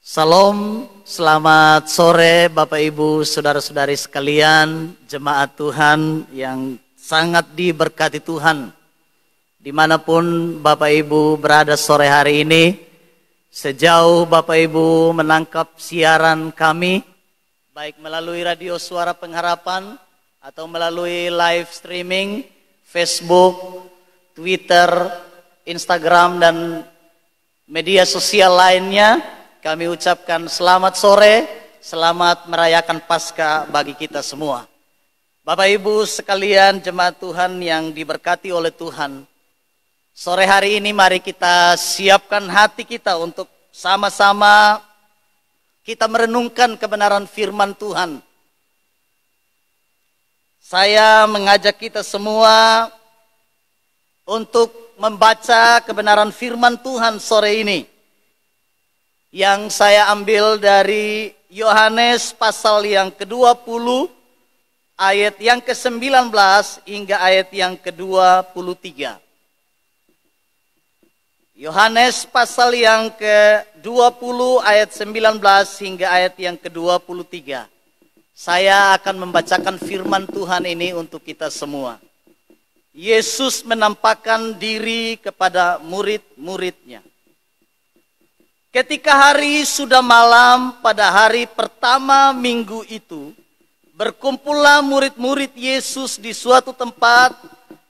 Salam, selamat sore Bapak Ibu, saudara-saudari sekalian, jemaat Tuhan yang sangat diberkati Tuhan. Dimanapun Bapak Ibu berada sore hari ini, sejauh Bapak Ibu menangkap siaran kami, baik melalui radio Suara Pengharapan atau melalui live streaming, Facebook, Twitter, Instagram, dan media sosial lainnya, kami ucapkan selamat sore, selamat merayakan Paskah bagi kita semua. Bapak Ibu sekalian, jemaat Tuhan yang diberkati oleh Tuhan, sore hari ini mari kita siapkan hati kita untuk sama-sama kita merenungkan kebenaran firman Tuhan. Saya mengajak kita semua untuk membaca kebenaran firman Tuhan sore ini, yang saya ambil dari Yohanes pasal yang ke-20 ayat yang ke-19 hingga ayat yang ke-23. Yohanes pasal yang ke-20 ayat 19 hingga ayat yang ke-23. Saya akan membacakan firman Tuhan ini untuk kita semua. Yesus menampakkan diri kepada murid-muridnya. Ketika hari sudah malam pada hari pertama minggu itu, berkumpullah murid-murid Yesus di suatu tempat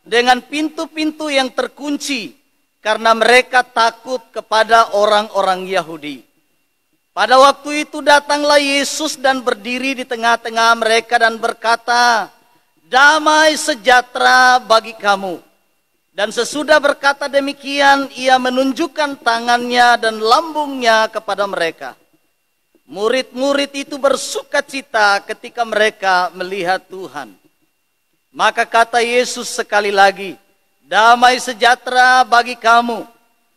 dengan pintu-pintu yang terkunci karena mereka takut kepada orang-orang Yahudi. Pada waktu itu datanglah Yesus dan berdiri di tengah-tengah mereka dan berkata, "Damai sejahtera bagi kamu." Dan sesudah berkata demikian, ia menunjukkan tangannya dan lambungnya kepada mereka. Murid-murid itu bersuka cita ketika mereka melihat Tuhan. Maka kata Yesus sekali lagi, "Damai sejahtera bagi kamu.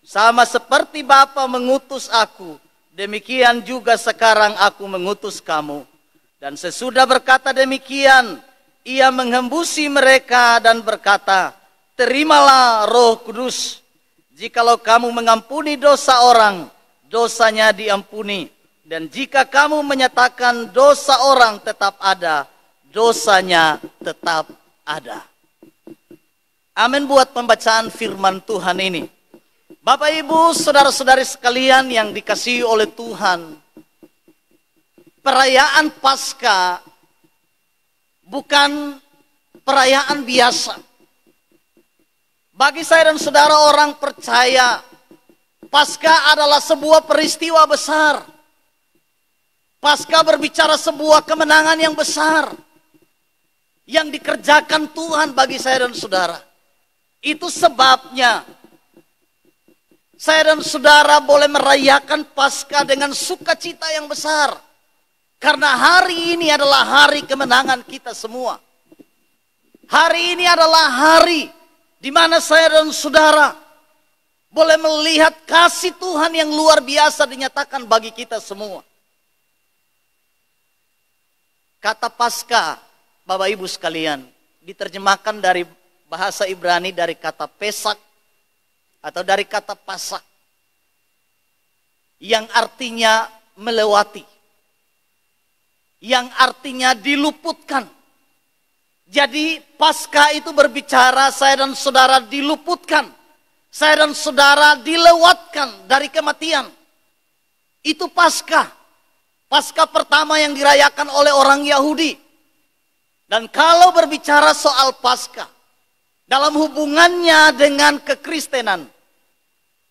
Sama seperti Bapa mengutus aku, demikian juga sekarang aku mengutus kamu." Dan sesudah berkata demikian, ia menghembusi mereka dan berkata, "Terimalah Roh Kudus. Jikalau kamu mengampuni dosa orang, dosanya diampuni. Dan jika kamu menyatakan dosa orang tetap ada, dosanya tetap ada." Amin buat pembacaan firman Tuhan ini. Bapak Ibu, saudara-saudari sekalian yang dikasihi oleh Tuhan, perayaan Paskah bukan perayaan biasa. Bagi saya dan saudara orang percaya, Paskah adalah sebuah peristiwa besar. Paskah berbicara sebuah kemenangan yang besar yang dikerjakan Tuhan bagi saya dan saudara. Itu sebabnya saya dan saudara boleh merayakan Paskah dengan sukacita yang besar. Karena hari ini adalah hari kemenangan kita semua. Hari ini adalah hari di mana saya dan saudara boleh melihat kasih Tuhan yang luar biasa dinyatakan bagi kita semua. Kata Paskah, Bapak Ibu sekalian, diterjemahkan dari bahasa Ibrani dari kata Pesak atau dari kata Pasak, yang artinya melewati, yang artinya diluputkan. Jadi Paskah itu berbicara saya dan saudara diluputkan. Saya dan saudara dilewatkan dari kematian. Itu Paskah. Paskah pertama yang dirayakan oleh orang Yahudi. Dan kalau berbicara soal Paskah, dalam hubungannya dengan kekristenan,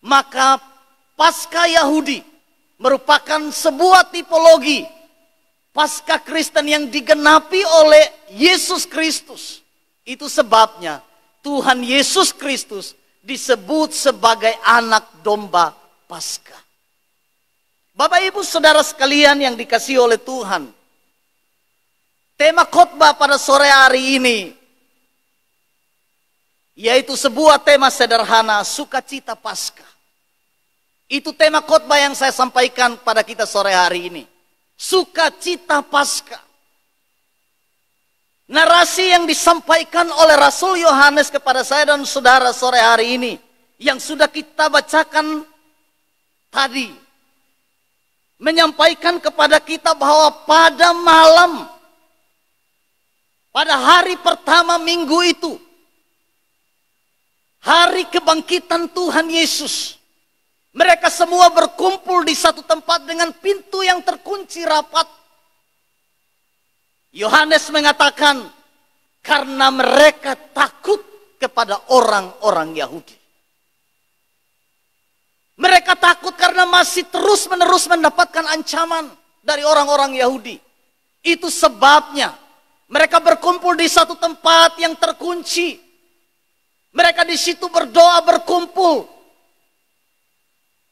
maka Paskah Yahudi merupakan sebuah tipologi Paskah Kristen yang digenapi oleh Yesus Kristus. Itu sebabnya Tuhan Yesus Kristus disebut sebagai anak domba Paskah. Bapak Ibu saudara sekalian yang dikasihi oleh Tuhan, tema khotbah pada sore hari ini yaitu sebuah tema sederhana, sukacita Paskah. Itu tema khotbah yang saya sampaikan pada kita sore hari ini. Sukacita Paskah. Narasi yang disampaikan oleh Rasul Yohanes kepada saya dan saudara sore hari ini, yang sudah kita bacakan tadi, menyampaikan kepada kita bahwa pada malam, pada hari pertama minggu itu, hari kebangkitan Tuhan Yesus, mereka semua berkumpul di satu tempat dengan pintu yang terkunci rapat. Yohanes mengatakan, karena mereka takut kepada orang-orang Yahudi. Mereka takut karena masih terus-menerus mendapatkan ancaman dari orang-orang Yahudi. Itu sebabnya mereka berkumpul di satu tempat yang terkunci. Mereka di situ berdoa, berkumpul,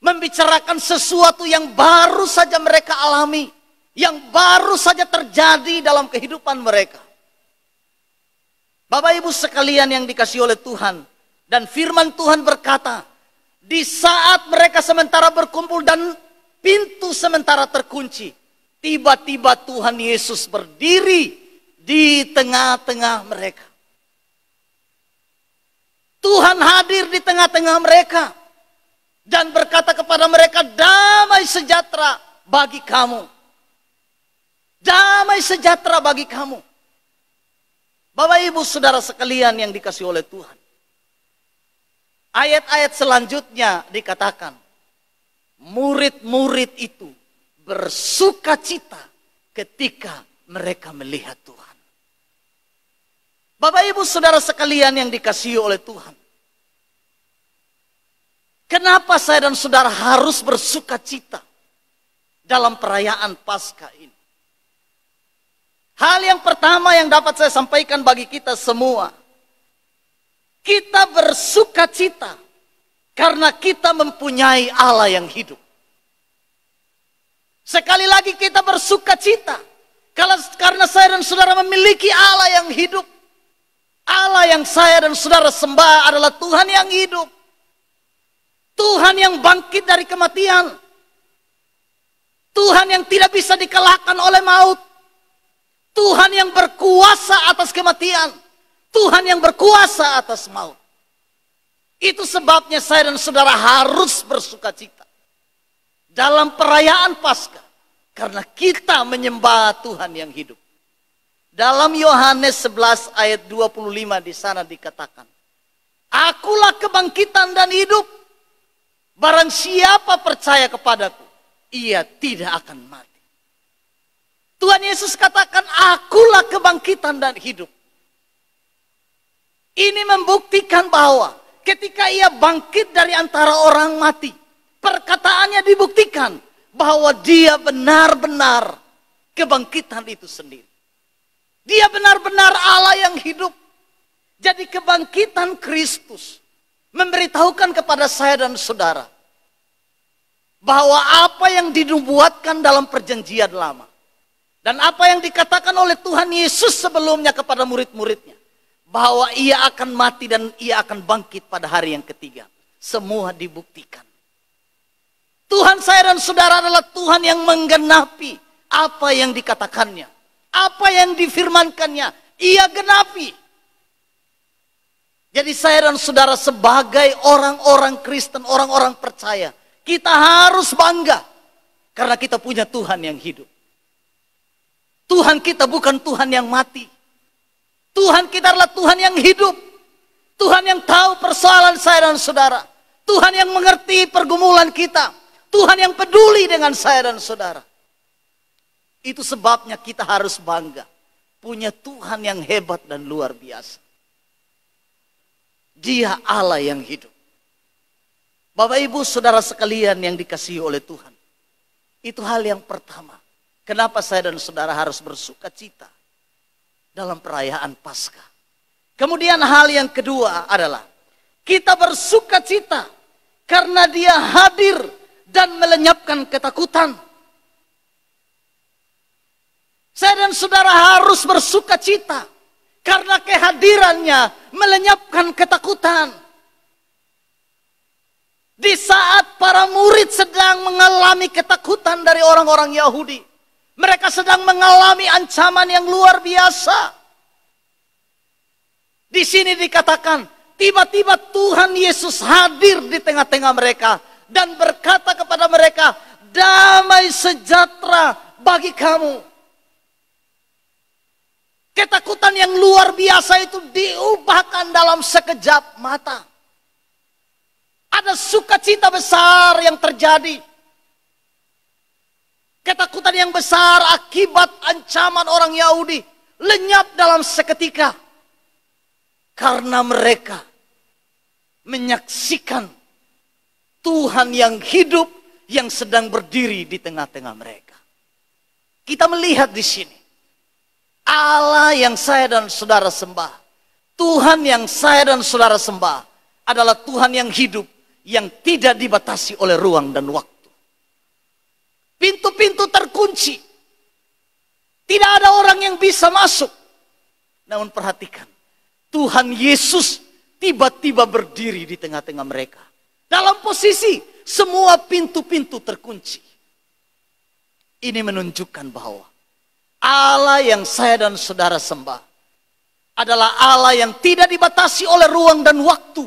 membicarakan sesuatu yang baru saja mereka alami, yang baru saja terjadi dalam kehidupan mereka. Bapak Ibu sekalian yang dikasihi oleh Tuhan, dan firman Tuhan berkata, di saat mereka sementara berkumpul dan pintu sementara terkunci, tiba-tiba Tuhan Yesus berdiri di tengah-tengah mereka. Tuhan hadir di tengah-tengah mereka dan berkata kepada mereka, damai sejahtera bagi kamu. Damai sejahtera bagi kamu. Bapak Ibu Saudara sekalian yang dikasihi oleh Tuhan. Ayat-ayat selanjutnya dikatakan, murid-murid itu bersukacita ketika mereka melihat Tuhan. Bapak Ibu Saudara sekalian yang dikasihi oleh Tuhan. Kenapa saya dan saudara harus bersukacita dalam perayaan Paskah ini? Hal yang pertama yang dapat saya sampaikan bagi kita semua, kita bersukacita karena kita mempunyai Allah yang hidup. Sekali lagi kita bersukacita karena saya dan saudara memiliki Allah yang hidup. Allah yang saya dan saudara sembah adalah Tuhan yang hidup. Tuhan yang bangkit dari kematian. Tuhan yang tidak bisa dikalahkan oleh maut. Tuhan yang berkuasa atas kematian. Tuhan yang berkuasa atas maut. Itu sebabnya saya dan saudara harus bersukacita dalam perayaan Paskah, karena kita menyembah Tuhan yang hidup. Dalam Yohanes 11 ayat 25 di sana dikatakan, akulah kebangkitan dan hidup. Barang siapa percaya kepadaku, ia tidak akan mati. Tuhan Yesus katakan, akulah kebangkitan dan hidup. Ini membuktikan bahwa ketika ia bangkit dari antara orang mati, perkataannya dibuktikan bahwa dia benar-benar kebangkitan itu sendiri. Dia benar-benar Allah yang hidup. Jadi kebangkitan Kristus memberitahukan kepada saya dan saudara bahwa apa yang dinubuatkan dalam perjanjian lama dan apa yang dikatakan oleh Tuhan Yesus sebelumnya kepada murid-muridnya, bahwa ia akan mati dan ia akan bangkit pada hari yang ketiga, semua dibuktikan. Tuhan saya dan saudara adalah Tuhan yang menggenapi apa yang dikatakannya, apa yang difirmankannya, ia genapi. Jadi saya dan saudara sebagai orang-orang Kristen, orang-orang percaya, kita harus bangga karena kita punya Tuhan yang hidup. Tuhan kita bukan Tuhan yang mati. Tuhan kita adalah Tuhan yang hidup. Tuhan yang tahu persoalan saya dan saudara. Tuhan yang mengerti pergumulan kita. Tuhan yang peduli dengan saya dan saudara. Itu sebabnya kita harus bangga punya Tuhan yang hebat dan luar biasa. Dia Allah yang hidup. Bapak Ibu Saudara sekalian yang dikasihi oleh Tuhan, itu hal yang pertama. Kenapa saya dan saudara harus bersukacita dalam perayaan Paskah? Kemudian hal yang kedua adalah kita bersukacita karena dia hadir dan melenyapkan ketakutan. Saya dan saudara harus bersukacita karena kehadirannya melenyapkan ketakutan. Di saat para murid sedang mengalami ketakutan dari orang-orang Yahudi, mereka sedang mengalami ancaman yang luar biasa. Di sini dikatakan, tiba-tiba Tuhan Yesus hadir di tengah-tengah mereka dan berkata kepada mereka, damai sejahtera bagi kamu. Ketakutan yang luar biasa itu diubahkan dalam sekejap mata. Ada sukacita besar yang terjadi. Ketakutan yang besar akibat ancaman orang Yahudi lenyap dalam seketika. Karena mereka menyaksikan Tuhan yang hidup yang sedang berdiri di tengah-tengah mereka. Kita melihat di sini Allah yang saya dan saudara sembah, Tuhan yang saya dan saudara sembah adalah Tuhan yang hidup, yang tidak dibatasi oleh ruang dan waktu. Pintu-pintu terkunci. Tidak ada orang yang bisa masuk. Namun perhatikan, Tuhan Yesus tiba-tiba berdiri di tengah-tengah mereka. Dalam posisi semua pintu-pintu terkunci. Ini menunjukkan bahwa Allah yang saya dan saudara sembah adalah Allah yang tidak dibatasi oleh ruang dan waktu.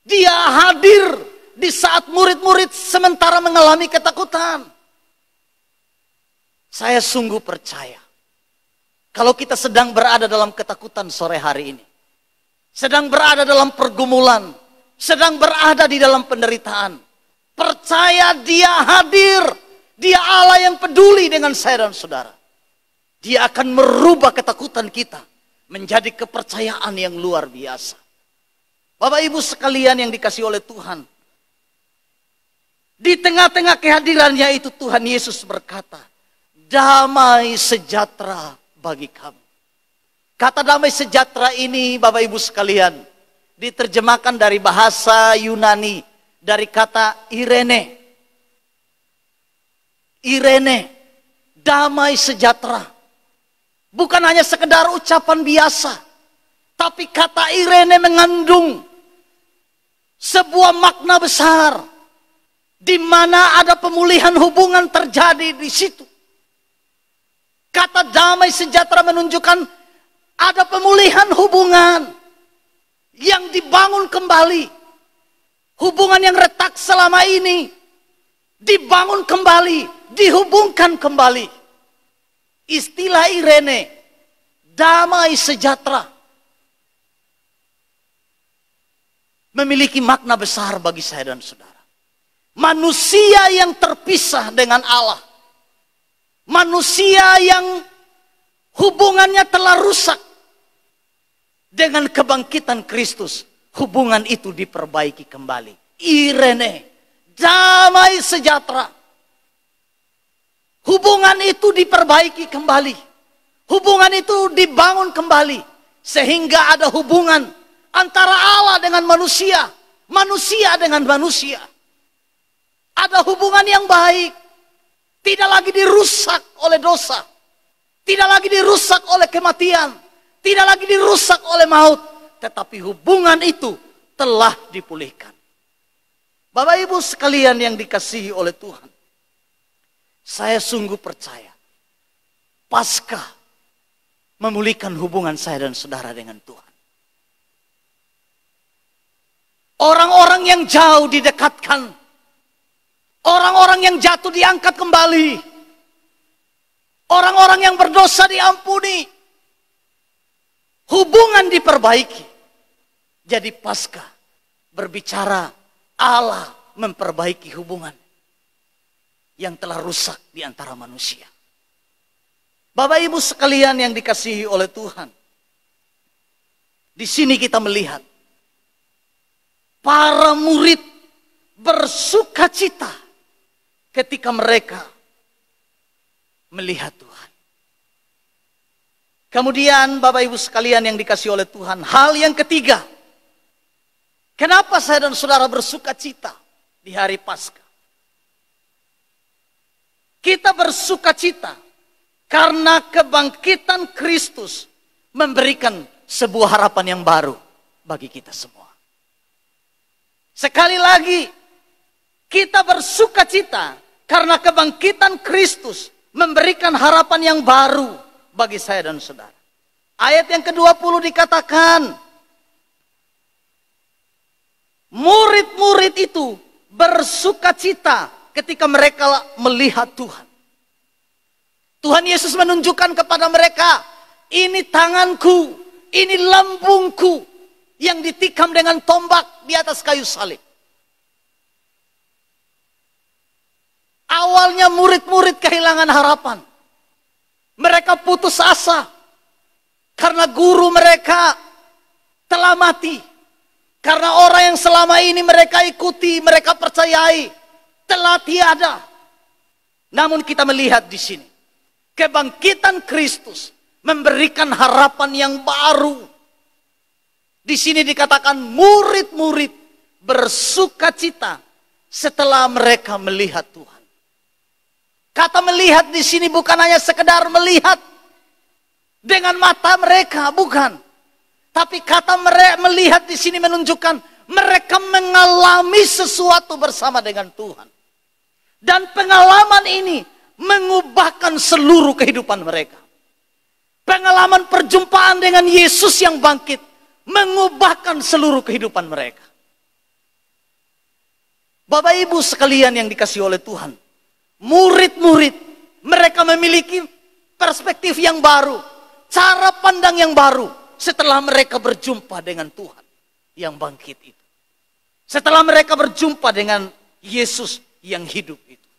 Dia hadir di saat murid-murid sementara mengalami ketakutan. Saya sungguh percaya kalau kita sedang berada dalam ketakutan sore hari ini, sedang berada dalam pergumulan, sedang berada di dalam penderitaan, percaya Dia hadir. Dia Allah yang peduli dengan saya dan saudara. Dia akan merubah ketakutan kita menjadi kepercayaan yang luar biasa. Bapak Ibu sekalian yang dikasihi oleh Tuhan, di tengah-tengah kehadirannya itu Tuhan Yesus berkata, damai sejahtera bagi kamu. Kata damai sejahtera ini Bapak Ibu sekalian diterjemahkan dari bahasa Yunani, dari kata Irene. Irene, damai sejahtera. Bukan hanya sekedar ucapan biasa, tapi kata Irene mengandung sebuah makna besar, di mana ada pemulihan hubungan terjadi di situ. Kata damai sejahtera menunjukkan ada pemulihan hubungan yang dibangun kembali. Hubungan yang retak selama ini dibangun kembali, dihubungkan kembali. Istilah Irene, damai sejahtera, memiliki makna besar bagi saya dan saudara. Manusia yang terpisah dengan Allah, manusia yang hubungannya telah rusak, dengan kebangkitan Kristus, hubungan itu diperbaiki kembali. Irene, damai sejahtera. Hubungan itu diperbaiki kembali. Hubungan itu dibangun kembali. Sehingga ada hubungan antara Allah dengan manusia. Manusia dengan manusia. Ada hubungan yang baik. Tidak lagi dirusak oleh dosa. Tidak lagi dirusak oleh kematian. Tidak lagi dirusak oleh maut. Tetapi hubungan itu telah dipulihkan. Bapak Ibu sekalian yang dikasihi oleh Tuhan, saya sungguh percaya Paskah memulihkan hubungan saya dan saudara dengan Tuhan. Orang-orang yang jauh didekatkan, orang-orang yang jatuh diangkat kembali, orang-orang yang berdosa diampuni, hubungan diperbaiki. Jadi Paskah berbicara Allah memperbaiki hubungan yang telah rusak di antara manusia. Bapak Ibu sekalian yang dikasihi oleh Tuhan, di sini kita melihat para murid bersukacita ketika mereka melihat Tuhan. Kemudian Bapak Ibu sekalian yang dikasihi oleh Tuhan, hal yang ketiga, kenapa saya dan saudara bersukacita di hari Paskah? Kita bersukacita karena kebangkitan Kristus memberikan sebuah harapan yang baru bagi kita semua. Sekali lagi, kita bersukacita karena kebangkitan Kristus memberikan harapan yang baru bagi saya dan saudara. Ayat yang ke-20 dikatakan, murid-murid itu bersukacita ketika mereka melihat Tuhan. Tuhan Yesus menunjukkan kepada mereka, ini tanganku, ini lambungku yang ditikam dengan tombak di atas kayu salib. Awalnya murid-murid kehilangan harapan. Mereka putus asa karena guru mereka telah mati. Karena orang yang selama ini mereka ikuti, mereka percayai, telah tiada. Namun kita melihat di sini, kebangkitan Kristus memberikan harapan yang baru. Di sini dikatakan murid-murid bersukacita setelah mereka melihat Tuhan. Kata melihat di sini bukan hanya sekedar melihat dengan mata mereka, bukan. Tapi kata melihat di sini menunjukkan mereka mengalami sesuatu bersama dengan Tuhan. Dan pengalaman ini mengubahkan seluruh kehidupan mereka. Pengalaman perjumpaan dengan Yesus yang bangkit mengubahkan seluruh kehidupan mereka. Bapak Ibu sekalian yang dikasihi oleh Tuhan, murid-murid mereka memiliki perspektif yang baru, cara pandang yang baru setelah mereka berjumpa dengan Tuhan yang bangkit itu. Setelah mereka berjumpa dengan Yesus yang hidup itu.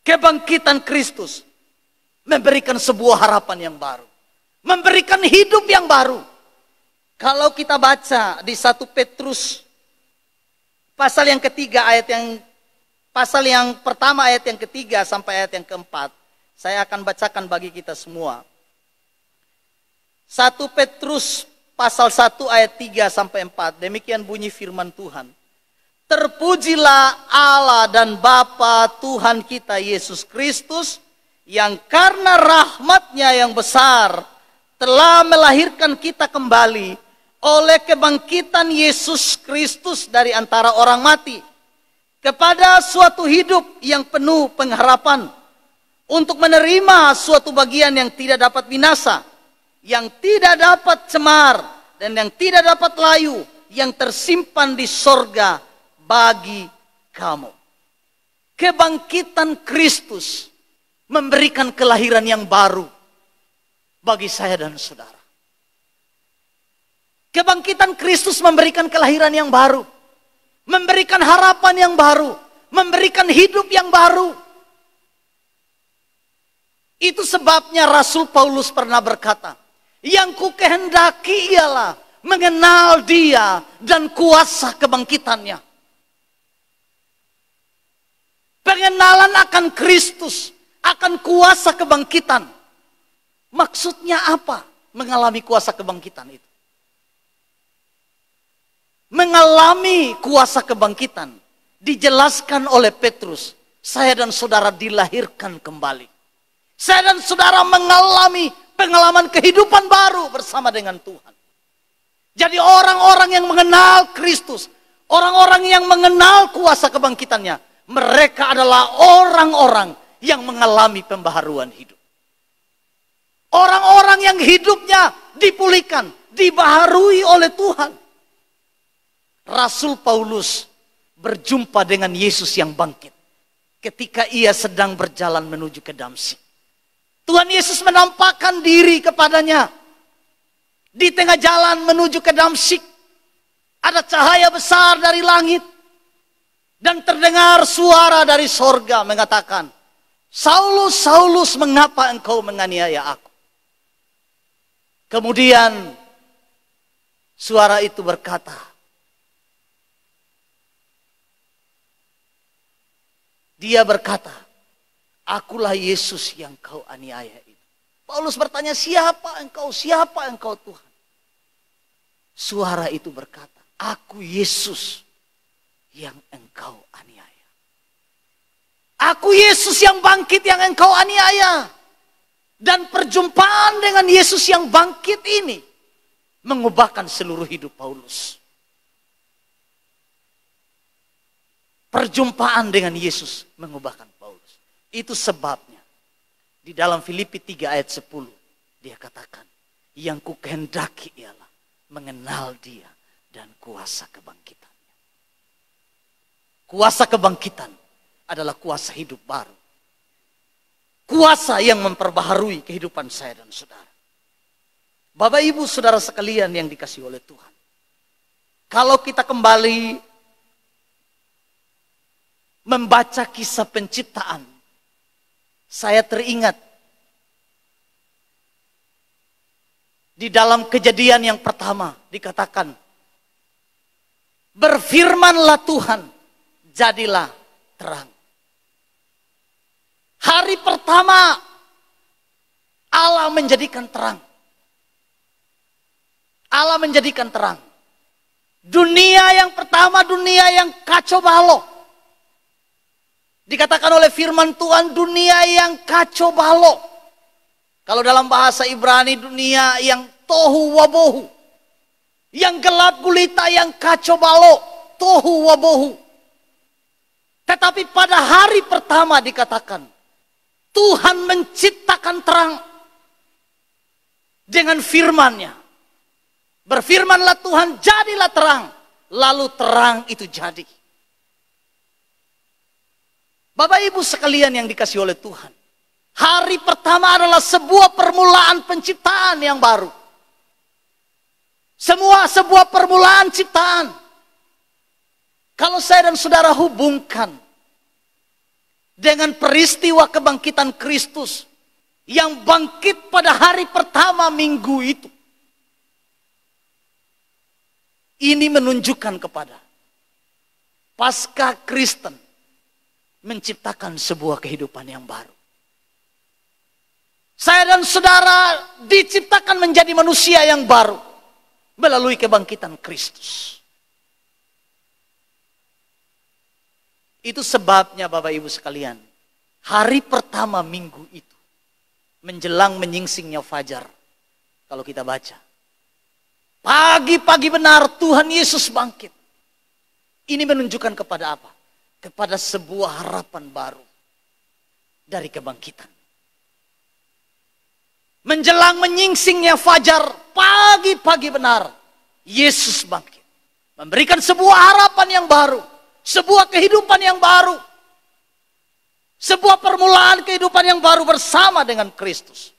Kebangkitan Kristus memberikan sebuah harapan yang baru. Memberikan hidup yang baru. Kalau kita baca di 1 Petrus pasal yang ketiga pasal yang pertama ayat yang ketiga sampai ayat yang keempat. Saya akan bacakan bagi kita semua. 1 Petrus pasal 1 ayat 3 sampai 4. Demikian bunyi firman Tuhan. Terpujilah Allah dan Bapa Tuhan kita Yesus Kristus, yang karena rahmat-Nya yang besar telah melahirkan kita kembali oleh kebangkitan Yesus Kristus dari antara orang mati, kepada suatu hidup yang penuh pengharapan, untuk menerima suatu bagian yang tidak dapat binasa, yang tidak dapat cemar, dan yang tidak dapat layu, yang tersimpan di sorga bagi kamu. Kebangkitan Kristus memberikan kelahiran yang baru bagi saya dan saudara. Kebangkitan Kristus memberikan kelahiran yang baru, memberikan harapan yang baru, memberikan hidup yang baru. Itu sebabnya Rasul Paulus pernah berkata, yang ku kehendaki ialah mengenal Dia dan kuasa kebangkitannya. Pengenalan akan Kristus, akan kuasa kebangkitan. Maksudnya apa? Mengalami kuasa kebangkitan itu. Mengalami kuasa kebangkitan dijelaskan oleh Petrus. Saya dan saudara dilahirkan kembali. Saya dan saudara mengalami pengalaman kehidupan baru bersama dengan Tuhan. Jadi orang-orang yang mengenal Kristus, orang-orang yang mengenal kuasa kebangkitannya, mereka adalah orang-orang yang mengalami pembaharuan hidup. Orang-orang yang hidupnya dipulihkan, dibaharui oleh Tuhan. Rasul Paulus berjumpa dengan Yesus yang bangkit ketika ia sedang berjalan menuju ke Damsyik. Tuhan Yesus menampakkan diri kepadanya. Di tengah jalan menuju ke Damsyik, ada cahaya besar dari langit. Dan terdengar suara dari sorga mengatakan, Saulus, Saulus, mengapa engkau menganiaya aku? Kemudian suara itu berkata, dia berkata, akulah Yesus yang kau aniaya itu. Paulus bertanya, siapa engkau? Siapa engkau Tuhan? Suara itu berkata, aku Yesus yang engkau aniaya. Aku Yesus yang bangkit yang engkau aniaya. Dan perjumpaan dengan Yesus yang bangkit ini mengubahkan seluruh hidup Paulus. Perjumpaan dengan Yesus mengubahkan Paulus. Itu sebabnya di dalam Filipi 3 ayat 10 dia katakan, yang ku kehendaki ialah mengenal Dia dan kuasa kebangkitannya. Kuasa kebangkitan adalah kuasa hidup baru. Kuasa yang memperbaharui kehidupan saya dan saudara. Bapak ibu saudara sekalian yang dikasihi oleh Tuhan. Kalau kita kembali membaca kisah penciptaan, saya teringat di dalam Kejadian yang pertama dikatakan, berfirmanlah Tuhan, jadilah terang. Hari pertama Allah menjadikan terang. Allah menjadikan terang. Dunia yang pertama, dunia yang kacau balau. Dikatakan oleh firman Tuhan, dunia yang kacau balau. Kalau dalam bahasa Ibrani, dunia yang tohu wabohu. Yang gelap gulita, yang kacau balau, tohu wabohu. Tetapi pada hari pertama dikatakan, Tuhan menciptakan terang dengan firman-Nya. Berfirmanlah Tuhan, jadilah terang. Lalu terang itu jadi. Bapak ibu sekalian yang dikasihi oleh Tuhan. Hari pertama adalah sebuah permulaan penciptaan yang baru. Sebuah permulaan ciptaan. Kalau saya dan saudara hubungkan dengan peristiwa kebangkitan Kristus yang bangkit pada hari pertama minggu itu. Ini menunjukkan kepada pasca Kristen menciptakan sebuah kehidupan yang baru. Saya dan saudara diciptakan menjadi manusia yang baru melalui kebangkitan Kristus. Itu sebabnya Bapak Ibu sekalian, hari pertama minggu itu menjelang menyingsingnya fajar. Kalau kita baca, pagi-pagi benar Tuhan Yesus bangkit. Ini menunjukkan kepada apa? Kepada sebuah harapan baru dari kebangkitan. Menjelang menyingsingnya fajar, pagi-pagi benar Yesus bangkit. Memberikan sebuah harapan yang baru, sebuah kehidupan yang baru. Sebuah permulaan kehidupan yang baru bersama dengan Kristus.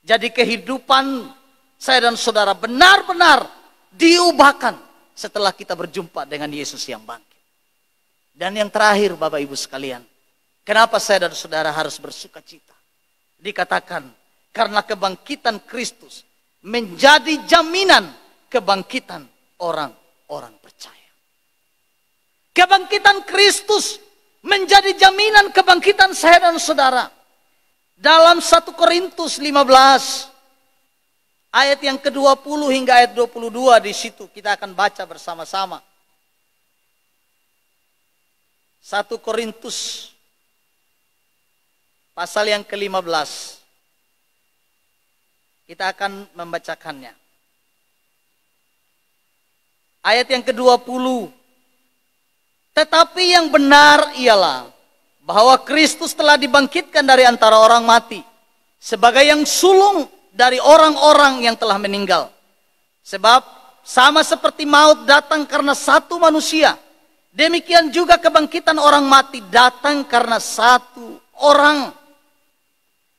Jadi kehidupan saya dan saudara benar-benar diubahkan setelah kita berjumpa dengan Yesus yang bangkit. Dan yang terakhir Bapak Ibu sekalian, kenapa saya dan saudara harus bersuka cita? Dikatakan karena kebangkitan Kristus menjadi jaminan kebangkitan orang-orang percaya. Kebangkitan Kristus menjadi jaminan kebangkitan saya dan saudara. Dalam 1 Korintus 15 ayat yang ke-20 hingga ayat 22, di situ kita akan baca bersama-sama. 1 Korintus pasal yang ke-15. Kita akan membacakannya. Ayat yang ke-20. Tetapi yang benar ialah bahwa Kristus telah dibangkitkan dari antara orang mati sebagai yang sulung dari orang-orang yang telah meninggal. Sebab sama seperti maut datang karena satu manusia, demikian juga kebangkitan orang mati datang karena satu orang.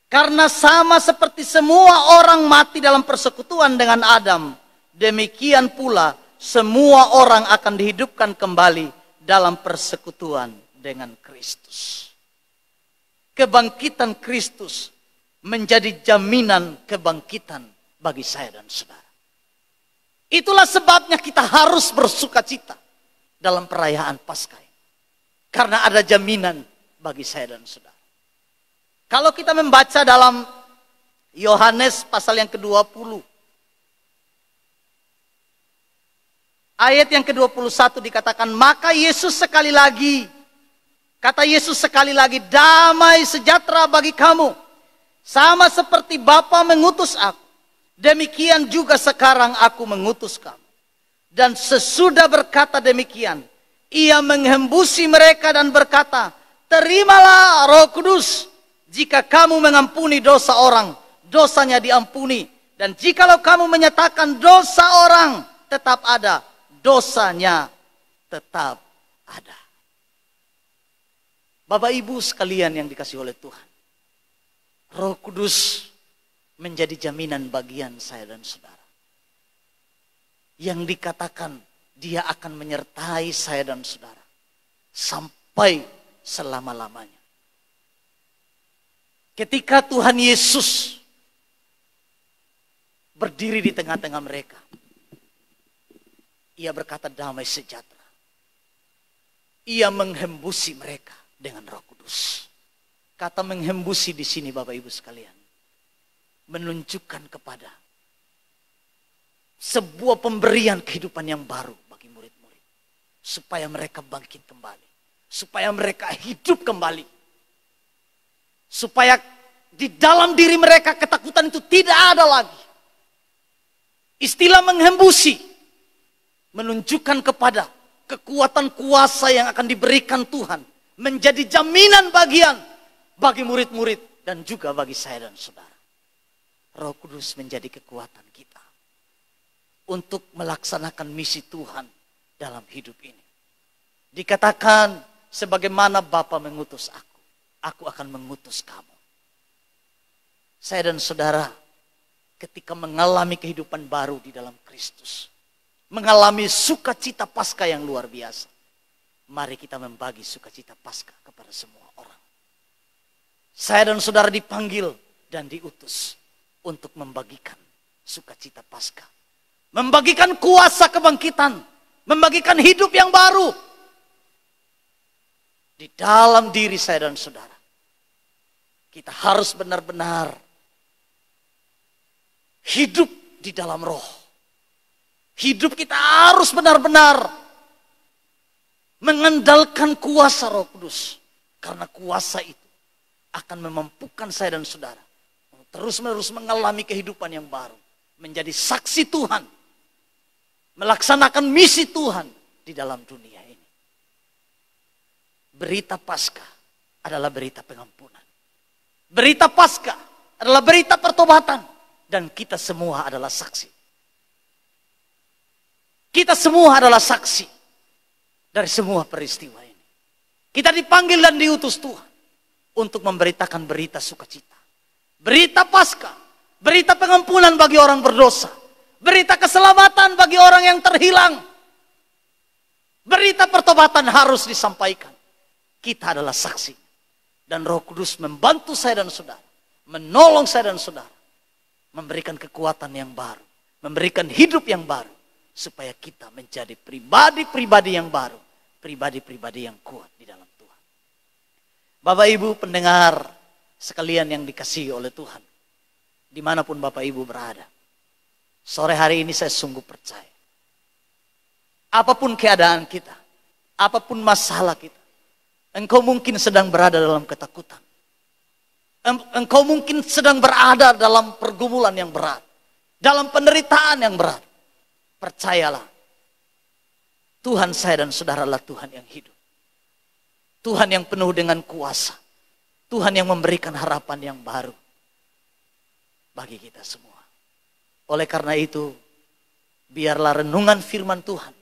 Karena sama seperti semua orang mati dalam persekutuan dengan Adam, demikian pula semua orang akan dihidupkan kembali dalam persekutuan dengan Kristus. Kebangkitan Kristus menjadi jaminan kebangkitan bagi saya dan saudara. Itulah sebabnya kita harus bersuka cita dalam perayaan Paskah. Karena ada jaminan bagi saya dan saudara. Kalau kita membaca dalam Yohanes pasal yang ke-20. Ayat yang ke-21 dikatakan, maka Yesus sekali lagi, kata Yesus sekali lagi, damai sejahtera bagi kamu. Sama seperti Bapa mengutus aku, demikian juga sekarang aku mengutus kamu. Dan sesudah berkata demikian, ia menghembusi mereka dan berkata, terimalah Roh Kudus. Jika kamu mengampuni dosa orang, dosanya diampuni. Dan jikalau kamu menyatakan dosa orang tetap ada, dosanya tetap ada. Bapak Ibu sekalian yang dikasihi oleh Tuhan, Roh Kudus menjadi jaminan bagian saya dan saudara. Yang dikatakan Dia akan menyertai saya dan saudara sampai selama-lamanya. Ketika Tuhan Yesus berdiri di tengah-tengah mereka, Ia berkata damai sejahtera. Ia menghembusi mereka dengan Roh Kudus. Kata menghembusi di sini Bapak Ibu sekalian, menunjukkan kepada sebuah pemberian kehidupan yang baru bagi murid-murid. Supaya mereka bangkit kembali. Supaya mereka hidup kembali. Supaya di dalam diri mereka ketakutan itu tidak ada lagi. Istilah menghembusi menunjukkan kepada kekuatan kuasa yang akan diberikan Tuhan. Menjadi jaminan bagian bagi murid-murid dan juga bagi saya dan saudara. Roh Kudus menjadi kekuatan kita untuk melaksanakan misi Tuhan dalam hidup ini. Dikatakan sebagaimana Bapa mengutus aku akan mengutus kamu. Saya dan saudara ketika mengalami kehidupan baru di dalam Kristus, mengalami sukacita Paskah yang luar biasa, mari kita membagi sukacita Paskah kepada semua orang. Saya dan saudara dipanggil dan diutus untuk membagikan sukacita Paskah. Membagikan kuasa kebangkitan. Membagikan hidup yang baru. Di dalam diri saya dan saudara. Kita harus benar-benar hidup di dalam roh. Hidup kita harus benar-benar mengandalkan kuasa Roh Kudus. Karena kuasa itu akan memampukan saya dan saudara terus-menerus mengalami kehidupan yang baru. Menjadi saksi Tuhan. Melaksanakan misi Tuhan di dalam dunia ini. Berita Paskah adalah berita pengampunan. Berita Paskah adalah berita pertobatan. Dan kita semua adalah saksi. Kita semua adalah saksi dari semua peristiwa ini. Kita dipanggil dan diutus Tuhan untuk memberitakan berita sukacita. Berita Paskah, berita pengampunan bagi orang berdosa, berita keselamatan bagi orang yang terhilang. Berita pertobatan harus disampaikan. Kita adalah saksi. Dan Roh Kudus membantu saya dan saudara, menolong saya dan saudara, memberikan kekuatan yang baru, memberikan hidup yang baru, supaya kita menjadi pribadi-pribadi yang baru, pribadi-pribadi yang kuat di dalam Tuhan. Bapak Ibu pendengar sekalian yang dikasihi oleh Tuhan, dimanapun Bapak Ibu berada, sore hari ini saya sungguh percaya, apapun keadaan kita, apapun masalah kita, engkau mungkin sedang berada dalam ketakutan, engkau mungkin sedang berada dalam pergumulan yang berat, dalam penderitaan yang berat. Percayalah, Tuhan saya dan saudara adalah Tuhan yang hidup. Tuhan yang penuh dengan kuasa. Tuhan yang memberikan harapan yang baru bagi kita semua. Oleh karena itu, biarlah renungan firman Tuhan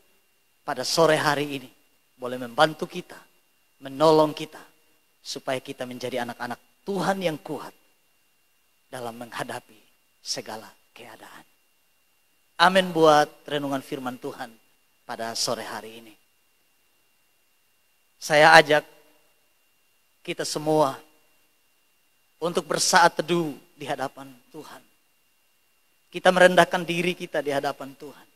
pada sore hari ini boleh membantu kita, menolong kita, supaya kita menjadi anak-anak Tuhan yang kuat dalam menghadapi segala keadaan. Amin buat renungan firman Tuhan pada sore hari ini. Saya ajak kita semua untuk bersaat teduh di hadapan Tuhan. Kita merendahkan diri kita di hadapan Tuhan.